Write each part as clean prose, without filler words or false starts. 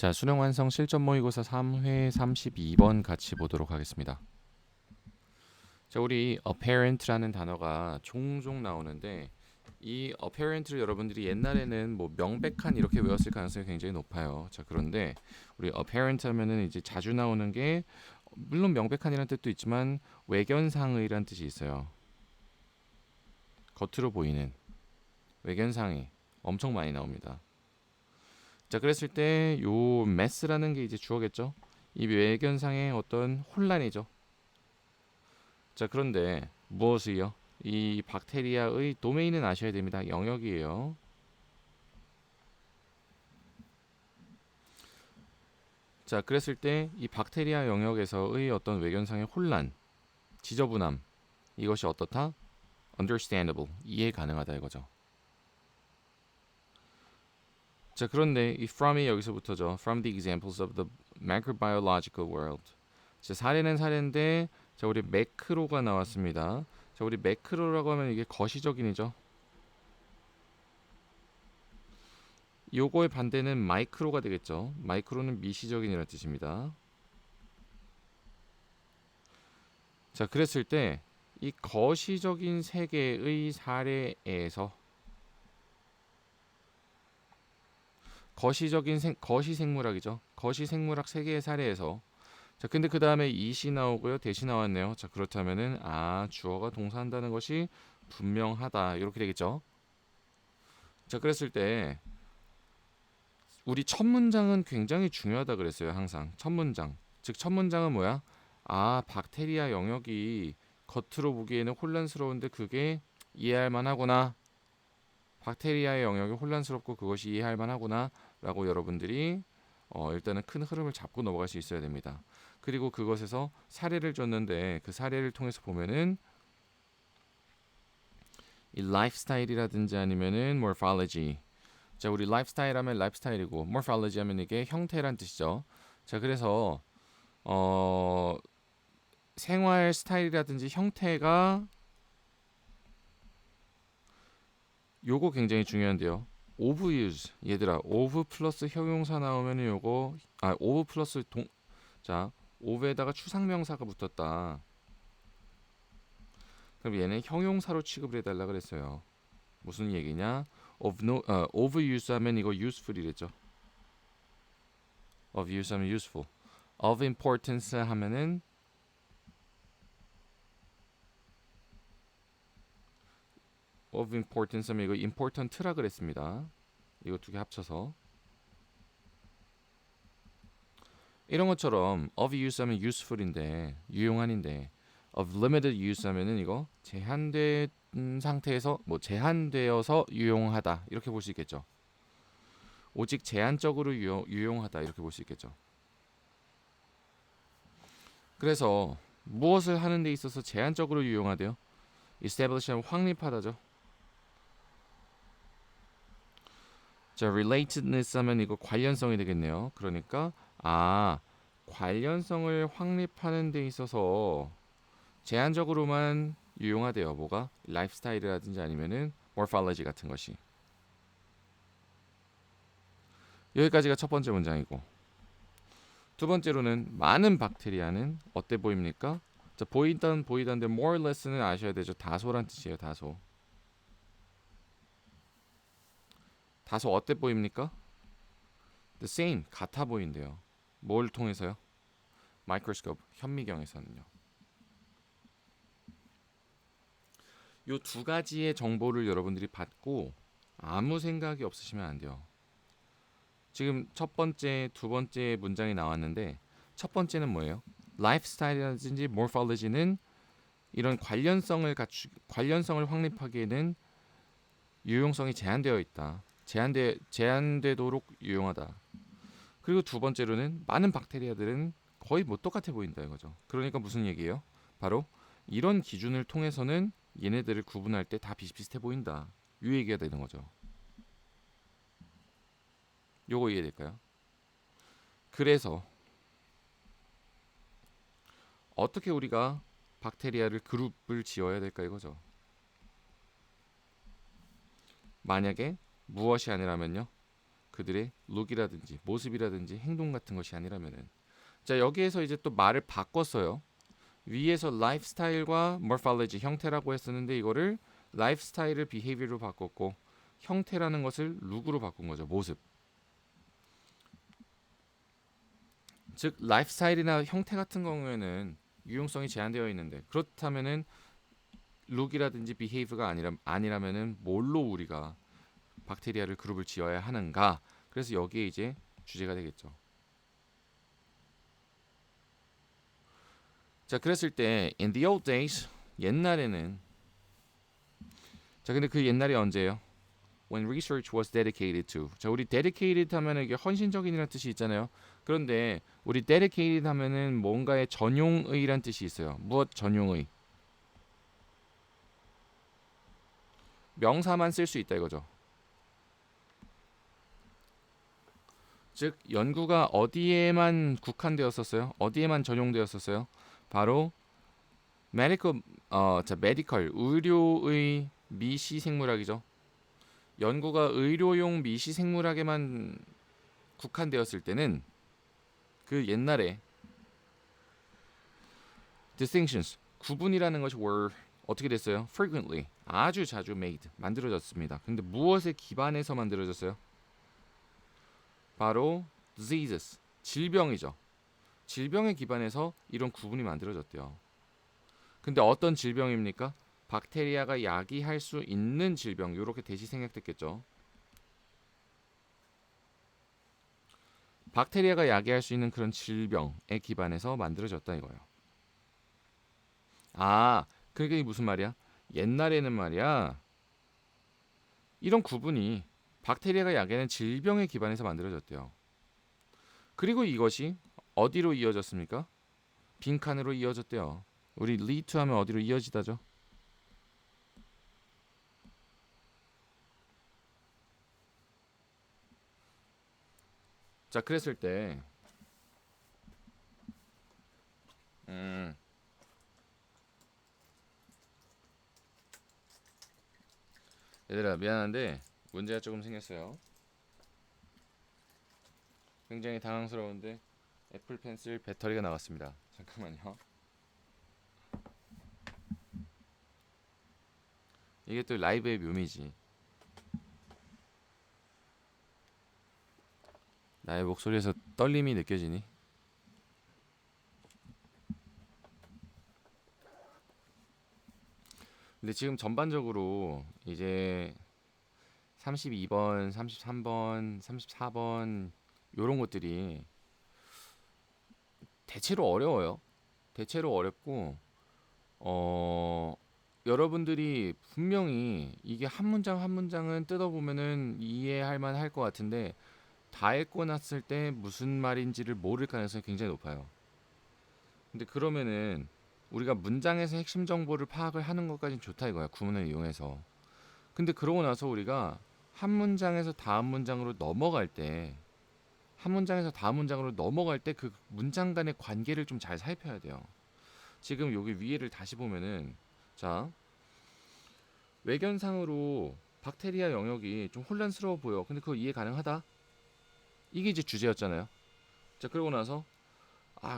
자, 수능 완성 실전 모의고사 3회 32번 같이 보도록 하겠습니다. 자, 우리 apparent라는 단어가 종종 나오는데 이 apparent를 여러분들이 옛날에는 뭐 명백한 이렇게 외웠을 가능성이 굉장히 높아요. 자, 그런데 우리 apparent 하면은 이제 자주 나오는 게 물론 명백한이라는 뜻도 있지만 외견상의란 뜻이 있어요. 겉으로 보이는 외견상의 엄청 많이 나옵니다. 자, 그랬을 때 요 mess라는 게 이제 주어겠죠. 이 외견상의 어떤 혼란이죠. 자, 그런데 무엇이요? 이 박테리아의 도메인은 아셔야 됩니다. 영역이에요. 자, 그랬을 때 이 박테리아 영역에서의 어떤 외견상의 혼란, 지저분함, 이것이 어떻다? understandable, 이해 가능하다 이거죠. 자, 그런데 이 from이 여기서부터죠. from the examples of the microbiological world. 자, 사례는 사례인데 자, 우리 매크로가 나왔습니다. 자, 우리 매크로라고 하면 이게 거시적인이죠. 요거의 반대는 마이크로가 되겠죠. 마이크로는 미시적인이라는 뜻입니다. 자, 그랬을 때 이 거시적인 세계의 사례에서 거시 생물학이죠. 거시 생물학 세계의 사례에서 자, 근데 그 다음에 이시 나오고요, 대시 나왔네요. 자, 그렇다면은 주어가 동사한다는 것이 분명하다 이렇게 되겠죠. 자, 그랬을 때 우리 첫 문장은 굉장히 중요하다 그랬어요. 항상 첫 문장. 즉 첫 문장은 뭐야? 박테리아 영역이 겉으로 보기에는 혼란스러운데 그게 이해할 만하구나. 박테리아의 영역이 혼란스럽고 그것이 이해할 만하구나 라고 여러분들이 일단은 큰 흐름을 잡고 넘어갈 수 있어야 됩니다. 그리고 그것에서 사례를 줬는데 그 사례를 통해서 보면은 이 라이프스타일이라든지 아니면은 morphology. 자, 우리 라이프스타일 하면 라이프스타일이고 morphology 하면 이게 형태란 뜻이죠. 자, 그래서 어 생활 스타일이라든지 형태가 요거 굉장히 중요한데요. of use 얘들아 of 플러스 형용사 나오면은 요거 of 플러스 자 of에다가 추상명사가 붙었다. 그럼 얘는 형용사로 취급을 해달라 그랬어요. 무슨 얘기냐? of use 하면 이거 useful이랬죠. of use 하면 useful. of importance 하면은 of importance 하면 이거 important라 그랬습니다. 이거 두 개 합쳐서 이런 것처럼 of use 하면 useful인데 유용한인데 of limited use 하면은 이거 제한된 상태에서 뭐 제한되어서 유용하다 이렇게 볼 수 있겠죠. 오직 제한적으로 유용하다 이렇게 볼 수 있겠죠. 그래서 무엇을 하는 데 있어서 제한적으로 유용하대요? establish 하면 확립하다죠. 자, relatedness 하면 이거 관련성이 되겠네요. 그러니까 관련성을 확립하는 데 있어서 제한적으로만 유용하대요. 뭐가? 라이프스타일이라든지 아니면은 morphology 같은 것이. 여기까지가 첫 번째 문장이고 두 번째로는 많은 박테리아는 어때 보입니까? 자, 보이던데 more or less는 아셔야 되죠. 다소란 뜻이에요. 다소. 다소 어때 보입니까? The same 같아 보인대요. 뭘 통해서요? microscope 현미경에서는요. 요 두 가지의 정보를 여러분들이 받고 아무 생각이 없으시면 안 돼요. 지금 첫 번째, 두 번째 문장이 나왔는데 첫 번째는 뭐예요? 라이프스타일이라든지 morphology는 이런 관련성을 확립하기에는 유용성이 제한되어 있다. 제한되도록 유용하다. 그리고 두 번째로는 많은 박테리아들은 거의 뭐 똑같아 보인다 이거죠. 그러니까 무슨 얘기예요? 바로 이런 기준을 통해서는 얘네들을 구분할 때 다 비슷비슷해 보인다. 이 얘기가 되는 거죠. 요거 이해될까요? 그래서 어떻게 우리가 박테리아를 그룹을 지어야 될까 이거죠. 만약에 무엇이 아니라면요. 그들의 룩이라든지 모습이라든지 행동 같은 것이 아니라면은. 자, 여기에서 이제 또 말을 바꿨어요. 위에서 라이프스타일과 morphology 형태라고 했었는데 이거를 라이프스타일을 behavior로 바꿨고 형태라는 것을 룩으로 바꾼 거죠. 모습. 즉 라이프스타일이나 형태 같은 경우에는 유용성이 제한되어 있는데 그렇다면은 룩이라든지 behave가 아니라면은 뭘로 우리가 박테리아를 그룹을 지어야 하는가? 그래서 여기에 이제 주제가 되겠죠. 자, 그랬을 때 in the old days 옛날에는 자, 근데 그 옛날이 언제예요? When research was dedicated to. 자, 우리 dedicated 하면은 이게 헌신적인이라는 뜻이 있잖아요. 그런데 우리 dedicated 하면은 뭔가의 전용의란 뜻이 있어요. 무엇 전용의? 명사만 쓸 수 있다 이거죠. 즉 연구가 어디에만 국한되었었어요? 어디에만 전용되었었어요? 바로 medical 의료의 미시생물학이죠. 연구가 의료용 미시생물학에만 국한되었을 때는 그 옛날에 distinctions 구분이라는 것이 were 어떻게 됐어요? frequently 아주 자주 made 만들어졌습니다. 근데 무엇에 기반해서 만들어졌어요? 바로 diseases 질병이죠. 질병에 기반해서 이런 구분이 만들어졌대요. 근데 어떤 질병입니까? 박테리아가 야기할 수 있는 질병 이렇게 대시 생략됐겠죠. 박테리아가 야기할 수 있는 그런 질병에 기반해서 만들어졌다 이거예요. 아, 그게 무슨 말이야? 옛날에는 말이야 이런 구분이 박테리아가 야기하는 질병에 기반해서 만들어졌대요. 그리고 이것이 어디로 이어졌습니까? 빈칸으로 이어졌대요. 우리 lead to 하면 어디로 이어지다죠? 자, 그랬을 때 음, 얘들아 미안한데 문제가 조금 생겼어요. 굉장히 당황스러운데 애플 펜슬 배터리가 나왔습니다. 잠깐만요. 이게 또 라이브의 묘미지. 나의 목소리에서 떨림이 느껴지니? 근데 지금 전반적으로 이제 32번, 33번, 34번 요런 것들이 대체로 어려워요. 대체로 어렵고 여러분들이 분명히 이게 한 문장 한 문장은 뜯어보면은 이해할 만할 것 같은데 다 읽고 났을 때 무슨 말인지를 모를 가능성이 굉장히 높아요. 근데 그러면은 우리가 문장에서 핵심 정보를 파악을 하는 것까지는 좋다 이거야. 구문을 이용해서. 근데 그러고 나서 우리가 한 문장에서 다음 문장으로 넘어갈 때 한 문장에서 다음 문장으로 넘어갈 때 그 문장 간의 관계를 좀 잘 살펴야 돼요. 지금 여기 위에를 다시 보면은 자, 외견상으로 박테리아 영역이 좀 혼란스러워 보여. 근데 그거 이해 가능하다? 이게 이제 주제였잖아요. 자, 그러고 나서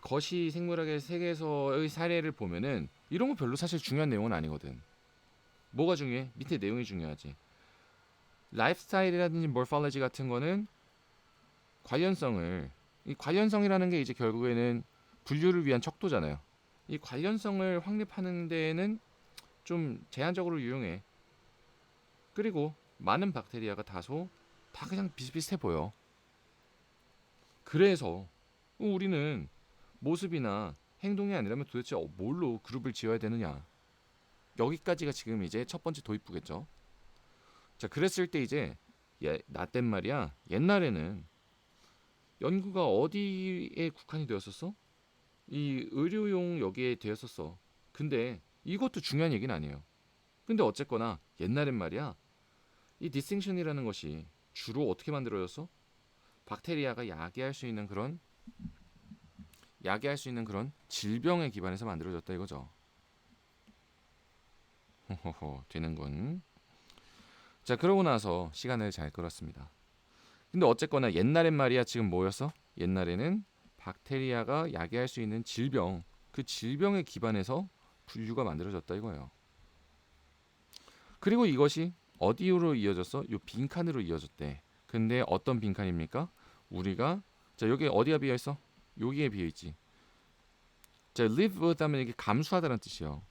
거시 생물학의 세계에서의 사례를 보면은 이런 거 별로 사실 중요한 내용은 아니거든. 뭐가 중요해? 밑에 내용이 중요하지. 라이프스타일이라든지 morphology 같은 거는 관련성을 이 관련성이라는 게 이제 결국에는 분류를 위한 척도잖아요. 이 관련성을 확립하는 데에는 좀 제한적으로 유용해. 그리고 많은 박테리아가 다소 다 그냥 비슷비슷해 보여. 그래서 우리는 모습이나 행동이 아니라면 도대체 뭘로 그룹을 지어야 되느냐. 여기까지가 지금 이제 첫 번째 도입부겠죠. 자, 그랬을 때 이제 나 땐 말이야. 옛날에는 연구가 어디에 국한이 되었었어? 이 의료용 여기에 되었었어. 근데 이것도 중요한 얘기는 아니에요. 근데 어쨌거나 옛날엔 말이야. 이 디스팅션이라는 것이 주로 어떻게 만들어졌어? 박테리아가 야기할 수 있는 그런 질병에 기반해서 만들어졌다 이거죠. 호호호 되는군. 자, 그러고 나서 시간을 잘 끌었습니다. 근데 어쨌거나 옛날엔 말이야 지금 뭐였어? 옛날에는 박테리아가 야기할 수 있는 질병, 그 질병에 기반해서 분류가 만들어졌다 이거예요. 그리고 이것이 어디로 이어졌어? 요 빈칸으로 이어졌대. 근데 어떤 빈칸입니까? 우리가 자 여기 어디가 비어 있어? 여기에 비어 있지. 자 live with 하면 이게 감수하다는 뜻이요.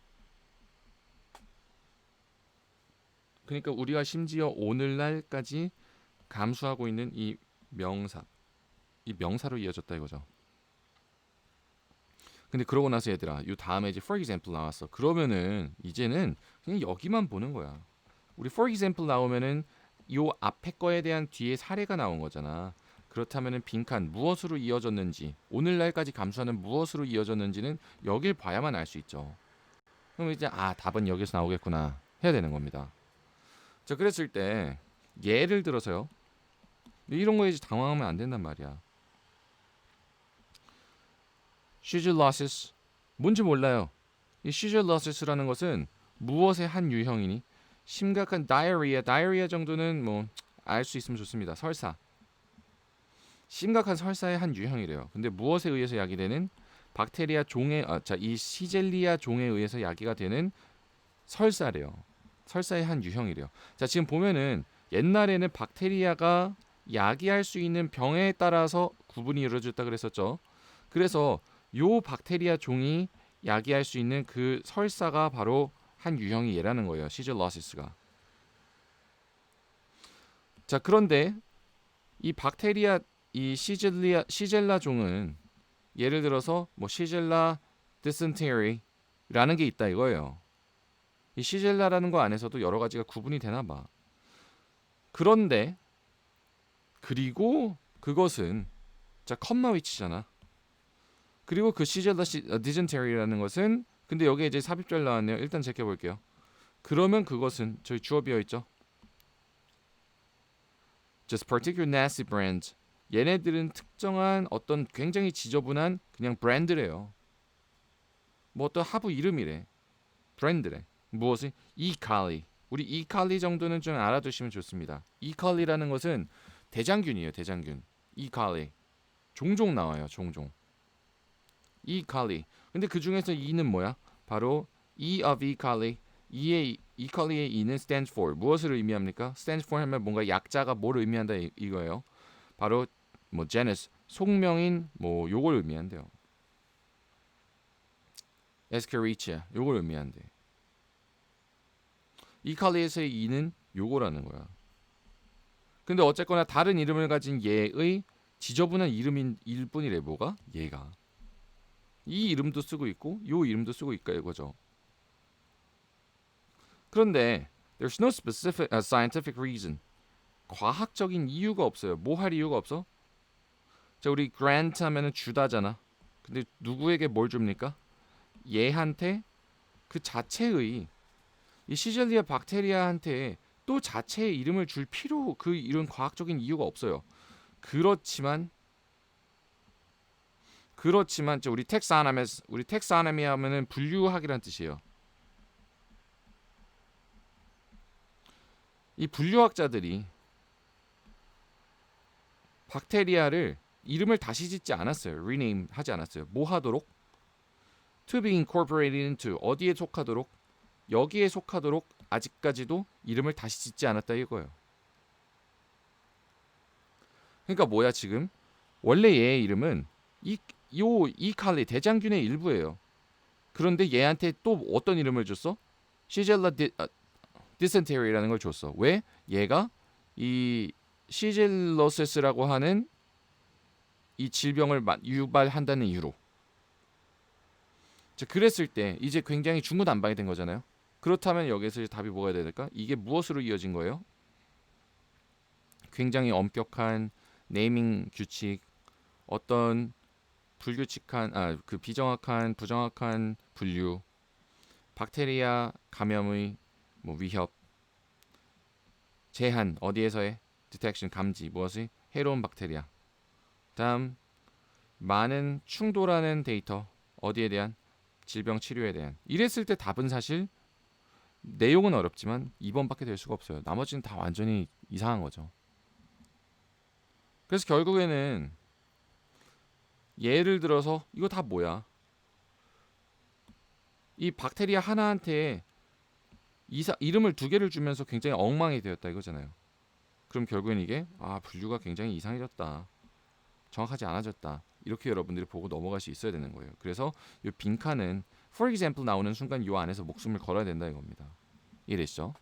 그러니까 우리가 심지어 오늘날까지 감수하고 있는 이 명사, 이 명사로 이어졌다 이거죠. 근데 그러고 나서 얘들아, 요 다음에 이제 for example 나왔어. 그러면은 이제는 그냥 여기만 보는 거야. 우리 for example 나오면은 요 앞에 거에 대한 뒤에 사례가 나온 거잖아. 그렇다면은 빈칸 무엇으로 이어졌는지, 오늘날까지 감수하는 무엇으로 이어졌는지는 여길 봐야만 알 수 있죠. 그럼 이제 답은 여기서 나오겠구나 해야 되는 겁니다. 자, 그랬을 때 예를 들어서요. 이런 거에 이제 당황하면 안 된단 말이야. seizure losses 뭔지 몰라요. 이 seizure losses라는 것은 무엇의 한 유형이니? 심각한 diarrhea 정도는 뭐 알 수 있으면 좋습니다. 설사. 심각한 설사의 한 유형이래요. 근데 무엇에 의해서 야기되는 박테리아 종의 이 시젤리아 종에 의해서 야기가 되는 설사래요. 설사의 한 유형이래요. 자, 지금 보면은 옛날에는 박테리아가 야기할 수 있는 병에 따라서 구분이 이루어졌다 그랬었죠. 그래서 요 박테리아 종이 야기할 수 있는 그 설사가 바로 한 유형이 얘라는 거예요. 시젤로시스가. 자, 그런데 이 박테리아 이 시젤라 종은 예를 들어서 뭐 시젤라 디센테리라는 게 있다 이거예요. 이 시젤라라는 거 안에서도 여러 가지가 구분이 되나 봐. 그런데 그리고 그것은 자 컴마 위치잖아. 그리고 그 시젤라 디센테리라는 것은 근데 여기에 이제 삽입절 나왔네요. 일단 제껴 볼게요. 그러면 그것은 저희 주어 비어 있죠. Just particular nasty brands. 얘네들은 특정한 어떤 굉장히 지저분한 그냥 브랜드래요. 뭐 어떤 하부 이름이래. 브랜드래. 무엇이? 이칼리. 우리 이칼리 정도는 좀 알아두시면 좋습니다. 이칼리라는 것은 대장균이에요. 대장균. 이칼리. 종종 나와요. 종종. 이칼리. 근데 그 중에서 이는 뭐야? 바로 E of 이칼리. 이칼리의 E는 stands for. 무엇을 의미합니까? stands for 하면 뭔가 약자가 뭘 의미한다 이거예요. 바로 뭐 genus 속명인 뭐 요걸 의미한대요. 에스케리치아 요걸 의미한대. 이칼리에서의 E는 요거라는 거야. 근데 어쨌거나 다른 이름을 가진 얘의 지저분한 이름인 일뿐이래. 뭐가? 얘가. 이 이름도 쓰고 있고 요 이름도 쓰고 있고 이거죠. 그런데 there's no specific scientific reason. 과학적인 이유가 없어요. 뭐 할 이유가 없어? 자, 우리 grant 하면은 주다잖아. 근데 누구에게 뭘 줍니까? 얘한테 그 자체의 이 시젤리아 박테리아한테 또 자체의 이름을 줄 필요 그 이런 과학적인 이유가 없어요. 그렇지만 우리 텍사노미 하면은 분류학이란 뜻이에요. 이 분류학자들이 박테리아를 이름을 다시 짓지 않았어요. rename 하지 않았어요. 뭐 하도록? to be incorporated into 어디에 속하도록? 여기에 속하도록 아직까지도 이름을 다시 짓지 않았다 이거예요. 그러니까 뭐야 지금? 원래 얘의 이름은 이칼리 대장균의 일부예요. 그런데 얘한테 또 어떤 이름을 줬어? 시젤라 디센테리라는 걸 줬어. 왜? 얘가 이 시젤로세스라고 하는 이 질병을 유발한다는 이유로. 자, 그랬을 때 이제 굉장히 중구난방이 된 거잖아요. 그렇다면 여기서 답이 뭐가 돼야 될까? 이게 무엇으로 이어진 거예요? 굉장히 엄격한 네이밍 규칙, 어떤 불규칙한 그 비정확한 부정확한 분류, 박테리아 감염의 뭐 위협, 제한 어디에서의 디텍션 감지 무엇이 해로운 박테리아. 다음 많은 충돌하는 데이터 어디에 대한 질병 치료에 대한. 이랬을 때 답은 사실 내용은 어렵지만 2번밖에 될 수가 없어요. 나머지는 다 완전히 이상한 거죠. 그래서 결국에는 예를 들어서 이거 다 뭐야? 이 박테리아 하나한테 이름을 두 개를 주면서 굉장히 엉망이 되었다 이거잖아요. 그럼 결국엔 이게 분류가 굉장히 이상해졌다. 정확하지 않아졌다. 이렇게 여러분들이 보고 넘어갈 수 있어야 되는 거예요. 그래서 이 빈칸은 for example 나오는 순간 이 안에서 목숨을 걸어야 된다 이겁니다. 이해되시죠?